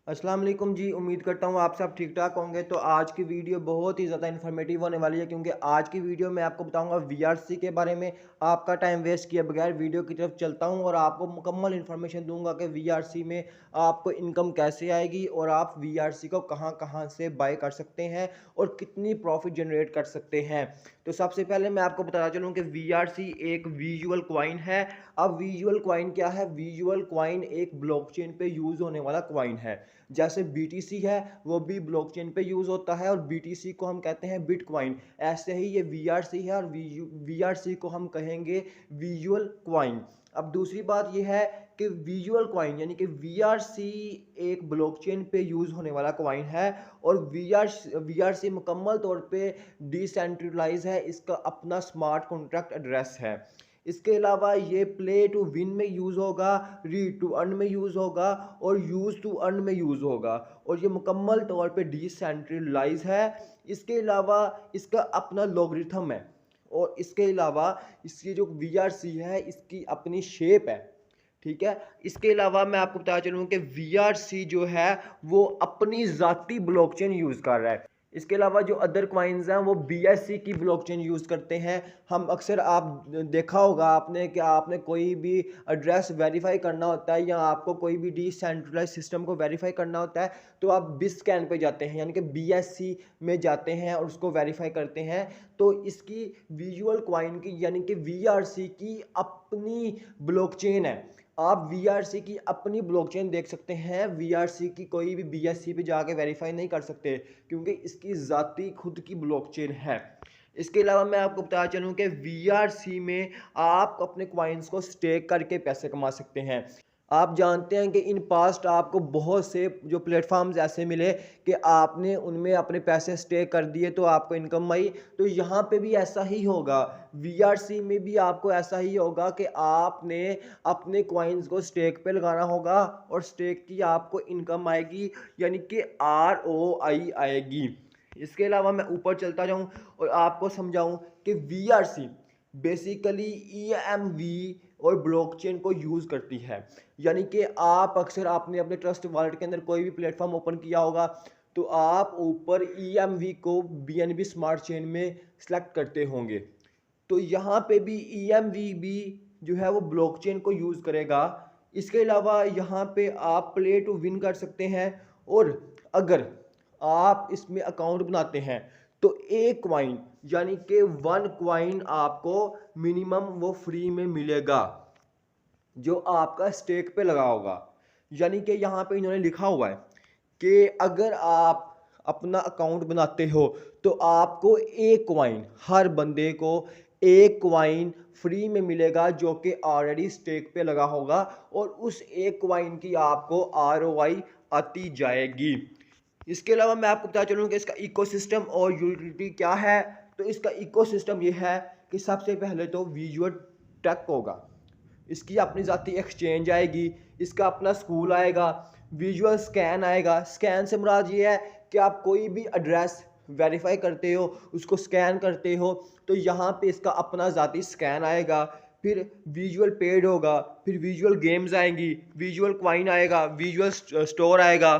अस्सलाम वालेकुम जी। उम्मीद करता हूँ आप सब ठीक ठाक होंगे। तो आज की वीडियो बहुत ही ज़्यादा इन्फॉर्मेटिव होने वाली है, क्योंकि आज की वीडियो में आपको बताऊंगा वीआरसी के बारे में। आपका टाइम वेस्ट किए बगैर वीडियो की तरफ चलता हूँ और आपको मुकम्मल इन्फॉर्मेशन दूंगा कि वीआरसी में आपको इनकम कैसे आएगी और आप वीआरसी को कहाँ कहाँ से बाय कर सकते हैं और कितनी प्रॉफिट जनरेट कर सकते हैं। तो सबसे पहले मैं आपको बताना चलूँ कि वीआरसी एक विजुअल क्वाइन है। अब विजुअल क्वाइन क्या है? विजुअल क्वाइन एक ब्लॉकचेन पे यूज़ होने वाला क्वाइन है। जैसे बीटीसी है वो भी ब्लॉकचेन पे यूज़ होता है और बीटीसी को हम कहते हैं बिटकॉइन। ऐसे ही ये वीआरसी है और वीआरसी को हम कहेंगे विजुअल क्वाइन। अब दूसरी बात ये है कि विजुअल क्वाइन यानी कि वीआरसी एक ब्लॉकचेन पे यूज़ होने वाला क्वाइन है और वीआरसी मुकम्मल तौर पे डिसेंट्रलाइज है। इसका अपना स्मार्ट कॉन्ट्रैक्ट एड्रेस है। इसके अलावा ये प्ले टू विन में यूज़ होगा, रीड टू अर्न में यूज़ होगा और यूज़ टू अर्न में यूज़ होगा और ये मुकम्मल तौर पे डिसेंट्रलाइज है। इसके अलावा इसका अपना लॉगरिथम है और इसके अलावा इसकी जो वीआरसी है इसकी अपनी शेप है। ठीक है। इसके अलावा मैं आपको बताना चलूँ कि वीआरसी जो है वो अपनी ज़ाती ब्लॉकचेन यूज़ कर रहा है। इसके अलावा जो अदर क्वाइंस हैं वो बीएससी की ब्लॉकचेन यूज़ करते हैं। हम अक्सर आप देखा होगा आपने कि आपने कोई भी एड्रेस वेरीफाई करना होता है या आपको कोई भी डिसेंट्रलाइज सिस्टम को वेरीफाई करना होता है तो आप बिस्कैन पे जाते हैं यानी कि बीएससी में जाते हैं और उसको वेरीफाई करते हैं। तो इसकी विजुअल क्वाइन की यानी कि वीआरसी की अपनी ब्लॉकचेन है। आप वीआरसी की अपनी ब्लॉकचेन देख सकते हैं। वीआरसी की कोई भी बीएससी पे जाके वेरीफाई नहीं कर सकते क्योंकि इसकी ज़ाती खुद की ब्लॉकचेन है। इसके अलावा मैं आपको बताना चलूँ कि वीआरसी में आप अपने क्वाइंस को स्टेक करके पैसे कमा सकते हैं। आप जानते हैं कि इन पास्ट आपको बहुत से जो प्लेटफॉर्म्स ऐसे मिले कि आपने उनमें अपने पैसे स्टेक कर दिए तो आपको इनकम आई। तो यहाँ पे भी ऐसा ही होगा। वीआरसी में भी आपको ऐसा ही होगा कि आपने अपने क्वाइंस को स्टेक पे लगाना होगा और स्टेक की आपको इनकम आएगी यानी कि ROI आएगी। इसके अलावा मैं ऊपर चलता जाऊं और आपको समझाऊं कि वीआरसी बेसिकली ईएमवी और ब्लॉकचेन को यूज़ करती है। यानी कि आप अक्सर आपने अपने ट्रस्ट वॉलेट के अंदर कोई भी प्लेटफॉर्म ओपन किया होगा तो आप ऊपर ईएमवी को बीएनबी स्मार्ट चेन में सेलेक्ट करते होंगे। तो यहाँ पे भी ईएमवी भी जो है वो ब्लॉकचेन को यूज़ करेगा। इसके अलावा यहाँ पे आप प्ले टू विन कर सकते हैं और अगर आप इसमें अकाउंट बनाते हैं तो एक क्वाइन यानी कि 1 क्वाइन आपको मिनिमम वो फ्री में मिलेगा जो आपका स्टेक पे लगा होगा। यानी कि यहाँ पे इन्होंने लिखा हुआ है कि अगर आप अपना अकाउंट बनाते हो तो आपको एक क्वाइन, हर बंदे को एक क्वाइन फ्री में मिलेगा जो कि ऑलरेडी स्टेक पे लगा होगा और उस एक क्वाइन की आपको ROI आती जाएगी। इसके अलावा मैं आपको बता चलूँ कि इसका इकोसिस्टम और यूटिलिटी क्या है। तो इसका इकोसिस्टम ये है कि सबसे पहले तो विजुअल टेक होगा, इसकी अपनी ज़ाती एक्सचेंज आएगी, इसका अपना स्कूल आएगा, विजुअल स्कैन आएगा। स्कैन से मुराद ये है कि आप कोई भी एड्रेस वेरीफाई करते हो उसको स्कैन करते हो तो यहाँ पे इसका अपना ज़ाती स्कैन आएगा। फिर विजुअल पेड होगा, फिर विजुअल गेम्स आएंगी, विजुअल क्वाइन आएगा, विजुअल स्टोर आएगा,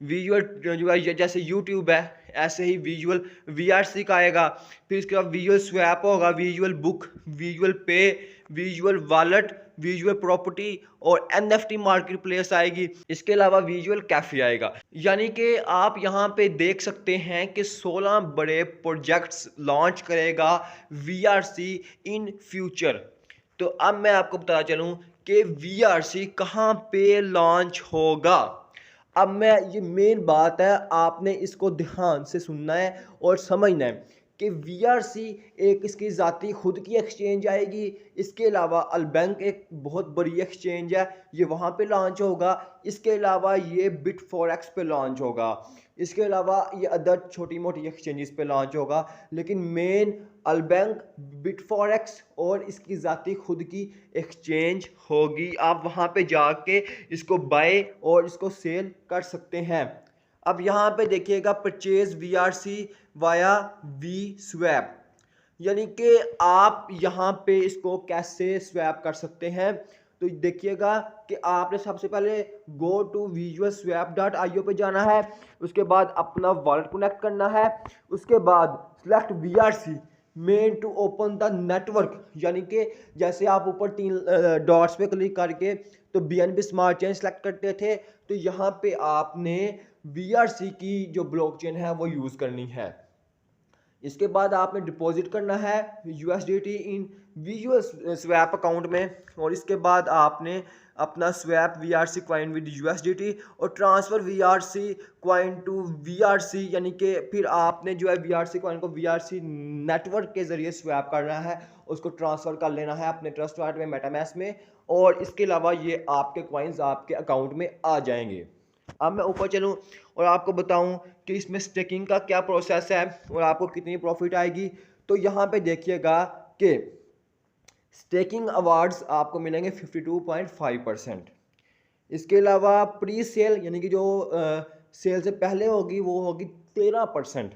विजुअल जो है जैसे यूट्यूब है ऐसे ही विजुअल वीआरसी का आएगा। फिर इसके बाद विजुअल स्वैप होगा, विजुअल बुक, विजुअल पे, विजुअल वॉलेट, विजुअल प्रॉपर्टी और एनएफटी मार्केट प्लेस आएगी। इसके अलावा विजुअल कैफे आएगा। यानी कि आप यहाँ पे देख सकते हैं कि 16 बड़े प्रोजेक्ट्स लॉन्च करेगा वीआरसी इन फ्यूचर। तो अब मैं आपको बताना चलूँ कि वीआरसी कहाँ पे लॉन्च होगा। अब मैं ये मेन बात है, आपने इसको ध्यान से सुनना है और समझना है कि वीआरसी एक इसकी ज़ाती खुद की एक्सचेंज आएगी। इसके अलावा अलबैंक एक बहुत बड़ी एक्सचेंज है, ये वहाँ पे लॉन्च होगा। इसके अलावा ये बिट फॉरेक्स पे लॉन्च होगा। इसके अलावा ये अदर छोटी मोटी एक्सचेंजेस पे लॉन्च होगा, लेकिन मेन अलबैंक, बिट फॉरेक्स और इसकी ज़ाती खुद की एक्सचेंज होगी। आप वहाँ पे जाके इसको बाय और इसको सेल कर सकते हैं। अब यहाँ पे देखिएगा purchase VRC via V swap, यानी कि आप यहाँ पे इसको कैसे स्वैप कर सकते हैं। तो देखिएगा कि आपने सबसे पहले गो टू visualswap.io पे जाना है, उसके बाद अपना वॉलेट कनेक्ट करना है, उसके बाद select VRC main to open the network, यानी कि जैसे आप ऊपर 3 डॉट्स पे क्लिक करके तो BNB स्मार्ट चेन सेलेक्ट करते थे, तो यहाँ पे आपने VRC की जो ब्लॉकचेन है वो यूज़ करनी है। इसके बाद आपने डिपॉजिट करना है USDT in visual swap account में, और इसके बाद आपने अपना swap VRC coin with USDT और transfer VRC coin to VRC, यानी कि फिर आपने जो है VRC कॉइन को VRC नेटवर्क के ज़रिए स्वैप करना है, उसको ट्रांसफ़र कर लेना है अपने ट्रस्ट वॉलेट में, मेटामास्क में, और इसके अलावा ये आपके कॉइन्स आपके अकाउंट में आ जाएंगे। अब मैं ऊपर चलूँ और आपको बताऊं कि इसमें स्टेकिंग का क्या प्रोसेस है और आपको कितनी प्रॉफिट आएगी। तो यहाँ पे देखिएगा कि स्टेकिंग अवार्ड्स आपको मिलेंगे 52.5%। इसके अलावा प्री सेल यानी कि जो सेल से पहले होगी वो होगी 13%।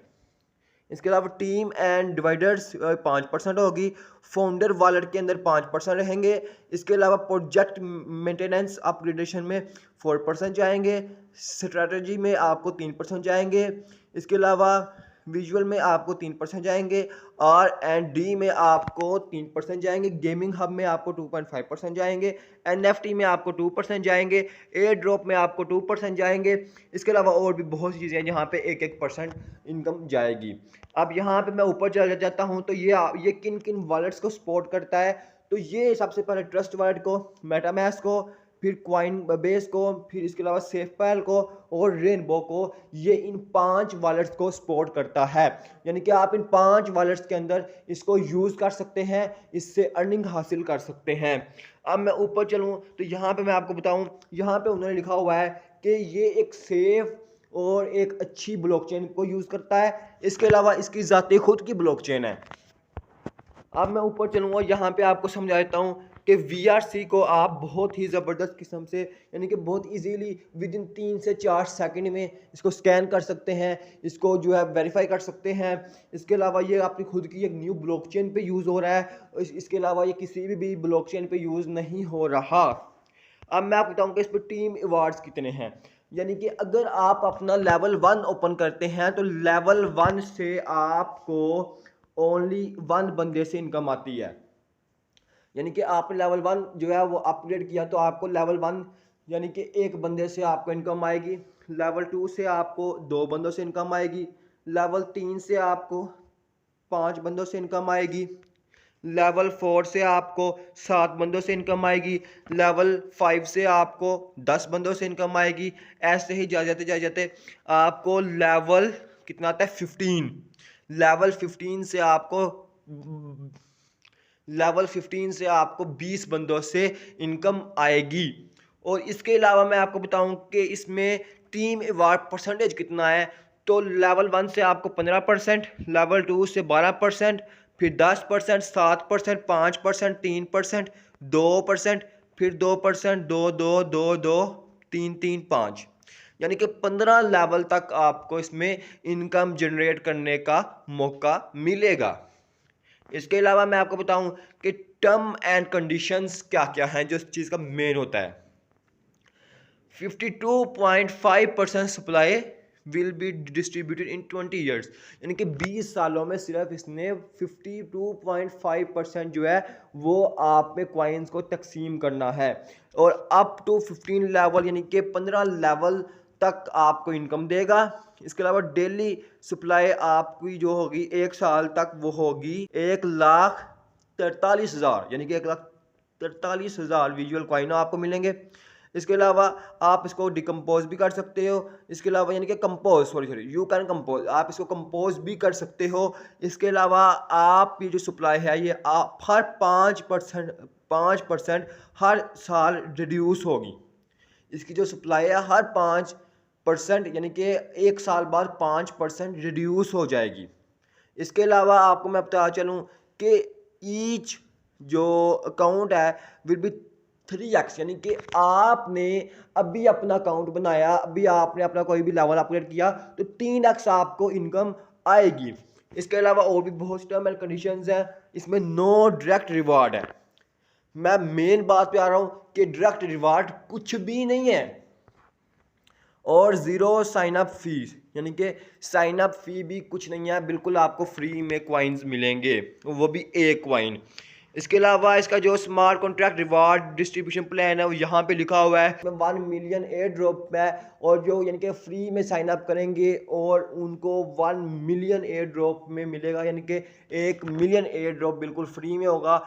इसके अलावा टीम एंड डिवाइडर्स 5% होगी, फाउंडर वॉलेट के अंदर 5% रहेंगे। इसके अलावा प्रोजेक्ट मेंटेनेंस अपग्रेडेशन में 4% जाएंगे, स्ट्रेटजी में आपको 3% जाएंगे, इसके अलावा विजुअल में आपको 3% जाएंगे, R&D में आपको 3% जाएंगे, गेमिंग हब में आपको 2.5% जाएंगे, NFT में आपको 2% जाएंगे, एयर ड्रॉप में आपको 2% जाएंगे। इसके अलावा और भी बहुत सी चीज़ें हैं जहाँ पे 1% इनकम जाएगी। अब यहाँ पे मैं ऊपर चला जाता हूँ तो ये किन किन वॉलेट्स को सपोर्ट करता है। तो ये सबसे पहले ट्रस्ट वॉलेट को, मेटामास्क को, फिर कॉइन बेस को, फिर इसके अलावा सेफपाल को और रेनबो को, ये इन 5 वॉलेट्स को सपोर्ट करता है। यानी कि आप इन 5 वॉलेट्स के अंदर इसको यूज़ कर सकते हैं, इससे अर्निंग हासिल कर सकते हैं। अब मैं ऊपर चलूँ तो यहाँ पे मैं आपको बताऊँ, यहाँ पे उन्होंने लिखा हुआ है कि ये एक सेफ और एक अच्छी ब्लॉकचेन को यूज़ करता है। इसके अलावा इसकी ज़ाती खुद की ब्लॉकचेन है। अब मैं ऊपर चलूँगा, यहाँ पे आपको समझा देता हूँ कि VRC को आप बहुत ही ज़बरदस्त किस्म से, यानी कि बहुत इजीली विद इन 3 से 4 सेकंड में इसको स्कैन कर सकते हैं, इसको जो है वेरीफाई कर सकते हैं। इसके अलावा ये आपकी खुद की एक न्यू ब्लॉकचेन पे यूज़ हो रहा है, इसके अलावा ये किसी भी ब्लॉकचेन पे यूज़ नहीं हो रहा। अब मैं आपको बताऊँ कि इस पर टीम अवार्ड्स कितने हैं। यानी कि अगर आप अपना लेवल 1 ओपन करते हैं तो लेवल 1 से आपको ओनली 1 बंदे से इनकम आती है। यानी कि आपने लेवल 1 जो है वो अपग्रेड किया तो आपको लेवल 1 यानी कि एक बंदे से आपको इनकम आएगी, लेवल 2 से आपको 2 बंदों से इनकम आएगी, लेवल 3 से आपको 5 बंदों से इनकम आएगी, लेवल 4 से आपको 7 बंदों से इनकम आएगी, लेवल 5 से आपको 10 बंदों से इनकम आएगी। ऐसे ही जा जाते आपको लेवल कितना आता है 15। लेवल 15 से आपको 20 बंदों से इनकम आएगी। और इसके अलावा मैं आपको बताऊं कि इसमें टीम अवार्ड परसेंटेज कितना है। तो लेवल 1 से आपको 15%, लेवल 2 से 12%, फिर 10%, 7%, 5%, 3%, 2%, फिर 2%, 2 2 2 2 3 3 5, यानी कि 15 लेवल तक आपको इसमें इनकम जनरेट करने का मौका मिलेगा। इसके अलावा मैं आपको बताऊं कि टर्म एंड कंडीशंस क्या क्या हैं जो इस चीज़ का मेन होता है। 52.5% supply will be distributed in 20 years, यानी कि 20 सालों में सिर्फ इसने 52.5% जो है वो आप में कॉइन्स को तकसीम करना है, और अप टू 15 लेवल यानी कि 15 लेवल तक आपको इनकम देगा। इसके अलावा डेली सप्लाई आपकी जो होगी 1 साल तक वो होगी 1,43,000, यानी कि 1,43,000 विजुअल कॉइन आपको मिलेंगे। इसके अलावा आप इसको डिकम्पोज भी कर सकते हो। इसके अलावा यानी कि compose sorry you can compose, आप इसको कंपोज भी कर सकते हो। इसके अलावा आप ये जो सप्लाई है ये आप हर 5% हर साल रिड्यूस होगी। इसकी जो सप्लाई है हर 5% यानी कि 1 साल बाद 5% रिड्यूस हो जाएगी। इसके अलावा आपको मैं बता चलूँ कि ईच जो अकाउंट है विल बी 3x, यानी कि आपने अभी अपना अकाउंट बनाया, अभी आपने अपना कोई भी लेवल अपग्रेड किया तो 3x आपको इनकम आएगी। इसके अलावा और भी बहुत सी टर्म एंड कंडीशंस हैं, इसमें नो डायरेक्ट रिवार्ड है। मैं मेन बात पे आ रहा हूँ कि डायरेक्ट रिवार्ड कुछ भी नहीं है और ज़ीरो साइन अप फीस, यानी कि साइन अप फी भी कुछ नहीं है, बिल्कुल आपको फ्री में कॉइन्स मिलेंगे, वो भी एक कॉइन। इसके अलावा इसका जो smart contract reward distribution plan है वो यहाँ पे लिखा हुआ है 1 मिलियन एयर ड्रॉप है, और जो यानी कि फ्री में साइन अप करेंगे और उनको 1 मिलियन एयर ड्रॉप में मिलेगा, यानी कि 1 मिलियन एयर ड्रॉप बिल्कुल फ्री में होगा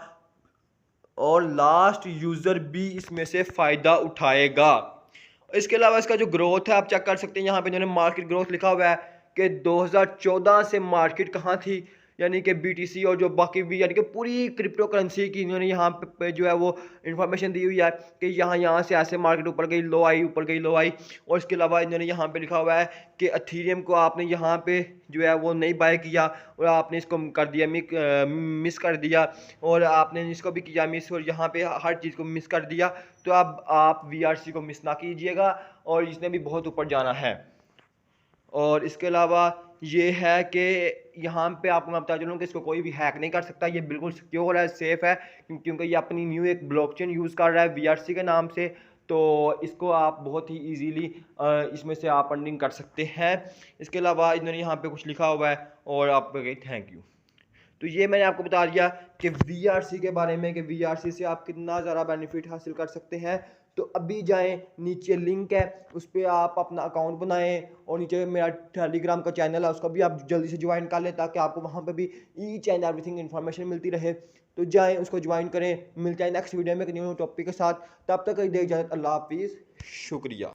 और लास्ट यूज़र भी इसमें से फ़ायदा उठाएगा। इसके अलावा इसका जो ग्रोथ है आप चेक कर सकते हैं, यहाँ पे इन्होंने मार्केट ग्रोथ लिखा हुआ है कि 2014 से मार्केट कहाँ थी, यानी कि बीटीसी और जो बाकी भी यानी कि पूरी क्रिप्टो करेंसी की इन्होंने यहाँ पे जो है वो इन्फॉर्मेशन दी हुई है कि यहाँ से ऐसे मार्केट ऊपर गई लो आई, ऊपर गई लो आई। और इसके अलावा इन्होंने यहाँ पे लिखा हुआ है कि एथेरियम को आपने यहाँ पे जो है वो नहीं बाय किया और आपने इसको कर दिया मिस कर दिया, और आपने इसको भी किया मिस, और यहाँ पे हर चीज़ को मिस कर दिया। तो अब आप वीआरसी को मिस ना कीजिएगा, और इसने भी बहुत ऊपर जाना है। और इसके अलावा ये है कि यहाँ पे आपको मैं बता चलूँ कि इसको कोई भी हैक नहीं कर सकता, ये बिल्कुल सिक्योर है, सेफ़ है, क्योंकि ये अपनी न्यू एक ब्लॉकचेन यूज़ कर रहा है वीआरसी के नाम से। तो इसको आप बहुत ही इजीली इसमें से आप अर्निंग कर सकते हैं। इसके अलावा इन्होंने यहाँ पे कुछ लिखा हुआ है और आप कहें थैंक यू। तो ये मैंने आपको बता दिया कि वीआरसी के बारे में कि वीआरसी से आप कितना ज़्यादा बेनिफिट हासिल कर सकते हैं। तो अभी जाएं, नीचे लिंक है, उस पर आप अपना अकाउंट बनाएं, और नीचे मेरा टेलीग्राम का चैनल है उसका भी आप जल्दी से ज्वाइन कर लें, ताकि आपको वहाँ पे भी ईच एंड एवरीथिंग इन्फॉर्मेशन मिलती रहे। तो जाएं, उसको ज्वाइन करें। मिलते हैं नेक्स्ट वीडियो में एक न्यू टॉपिक के साथ, तब तक दे इजाज़त। अल्लाह हाफिज़, शुक्रिया।